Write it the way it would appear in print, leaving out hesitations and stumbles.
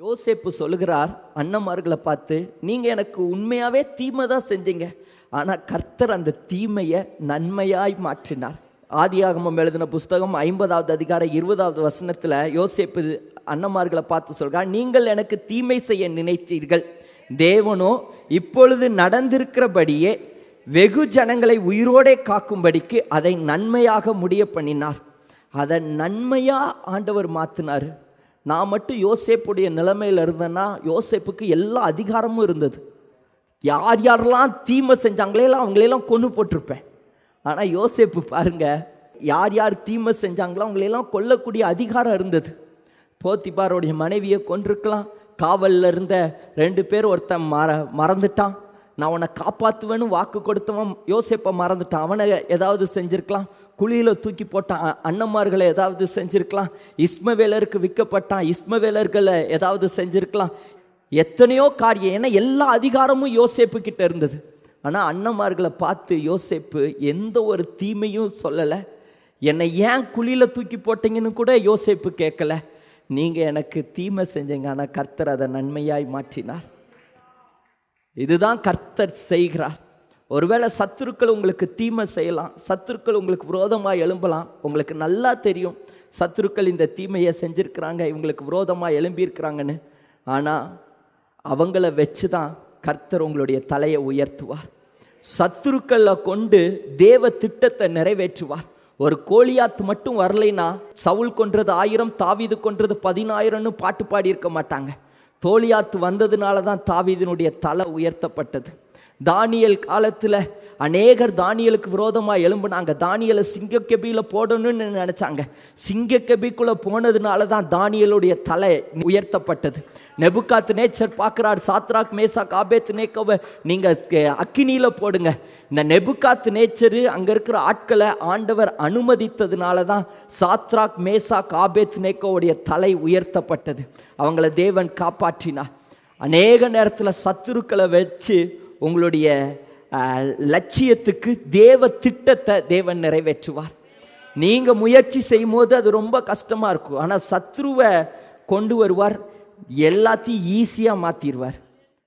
யோசேப்பு சொல்லுகிறார் அண்ணன்மார்களை பார்த்து, நீங்க எனக்கு உண்மையாவே தீமை தான் செஞ்சீங்க, ஆனா கர்த்தர் அந்த தீமையை நன்மையாய் மாற்றினார். ஆதியாகமம் எழுதின புஸ்தகம் 50வது அதிகாரம் 20வது வசனத்துல யோசேப்பு அண்ணன்மார்களை பார்த்து சொல்கிறார், நீங்கள் எனக்கு தீமை செய்ய நினைத்தீர்கள், தேவனோ இப்பொழுது நடந்திருக்கிறபடியே வெகு ஜனங்களை உயிரோடே காக்கும்படிக்கு அதை நன்மையாக முடிய பண்ணினார். அதை நன்மையா ஆண்டவர் மாற்றினார். நான் மட்டும் யோசேப்புடைய நிலைமையில் இருந்தேன்னா யோசேப்புக்கு எல்லா அதிகாரமும் இருந்தது. யார் யாரெல்லாம் தீமை செஞ்சாங்களேலாம் அவங்களெல்லாம் கொன்று போட்டிருப்பேன். ஆனால் யோசேப்பு பாருங்க, யார் யார் தீமை செஞ்சாங்களோ அவங்களெல்லாம் கொல்லக்கூடிய அதிகாரம் இருந்தது. போத்திபாரோடைய மனைவியை கொண்டிருக்கலாம். காவலில் இருந்த 2 பேர் ஒருத்தன் மறந்துட்டான். நான் அவனை காப்பாற்றுவேன்னு வாக்கு கொடுத்தவன் யோசேப்பை மறந்துட்டான். அவனை ஏதாவது செஞ்சுருக்கலாம். குழியில் தூக்கி போட்டான். அண்ணன்மார்களை ஏதாவது செஞ்சுருக்கலாம். இஸ்மவேலருக்கு விற்கப்பட்டான். இஸ்மவேலர்களை ஏதாவது செஞ்சுருக்கலாம். எத்தனையோ காரியம். ஏன்னா எல்லா அதிகாரமும் யோசேப்பு கிட்ட இருந்தது. ஆனால் அண்ணன்மார்களை பார்த்து யோசேப்பு எந்த ஒரு தீமையும் சொல்லலை. என்னை ஏன் குழியில் தூக்கி போட்டீங்கன்னு கூட யோசேப்பு கேட்கல. நீங்கள் எனக்கு தீமை செஞ்சீங்க, ஆனால் கர்த்தர் அதை நன்மையாய் மாற்றினார். இதுதான் கர்த்தர் செய்கிறார். ஒருவேளை சத்துருக்கள் உங்களுக்கு தீமை செய்யலாம், சத்துருக்கள் உங்களுக்கு விரோதமாக எழும்பலாம். உங்களுக்கு நல்லா தெரியும் சத்துருக்கள் இந்த தீமையை செஞ்சுருக்கிறாங்க, இவங்களுக்கு விரோதமாக எழும்பியிருக்கிறாங்கன்னு. ஆனால் அவங்கள வச்சு தான் கர்த்தர் உங்களுடைய தலையை உயர்த்துவார். சத்துருக்களை கொண்டு தேவ திட்டத்தை நிறைவேற்றுவார். ஒரு கோலியாத்து மட்டும் வரலைன்னா சவுல் கொன்றது 1000, தாவீது கொன்றது 10000ன்னு பாட்டு பாடி இருக்க மாட்டாங்க. கோலியாத்து வந்ததுனால தான் தாவீதினுடைய தலை உயர்த்தப்பட்டது. தானியேல் காலத்தில் அநேகர் தானியேலுக்கு விரோதமாக எழும்புனாங்க. தானியேலை சிங்கக்கெபியில் போடணும்னு நினச்சாங்க. சிங்கக்கெபிக்குள்ளே போனதுனால தான் தானியேலுடைய தலை உயர்த்தப்பட்டது. நேபுகாத்நேச்சர் பார்க்குறார், சாத்ராக் மேசாக் ஆபேத்நேகோவை நீங்கள் அக்கினியில் போடுங்க. இந்த நேபுகாத்நேச்சரு அங்கே இருக்கிற ஆட்களை ஆண்டவர் அனுமதித்ததுனால தான் சாத்ராக் மேசாக் ஆபேத்நேகோவுடைய தலை உயர்த்தப்பட்டது. அவங்கள தேவன் காப்பாற்றினார். அநேக நேரத்தில் சத்துருக்களை வச்சு உங்களுடைய லட்சியத்துக்கு தேவ திட்டத்தை தேவன் நிறைவேற்றுவார். நீங்கள் முயற்சி செய்யும் போது அது ரொம்ப கஷ்டமாக இருக்கும். ஆனால் சத்ருவை கொண்டு வருவார், எல்லாத்தையும் ஈஸியாக மாற்றிடுவார்.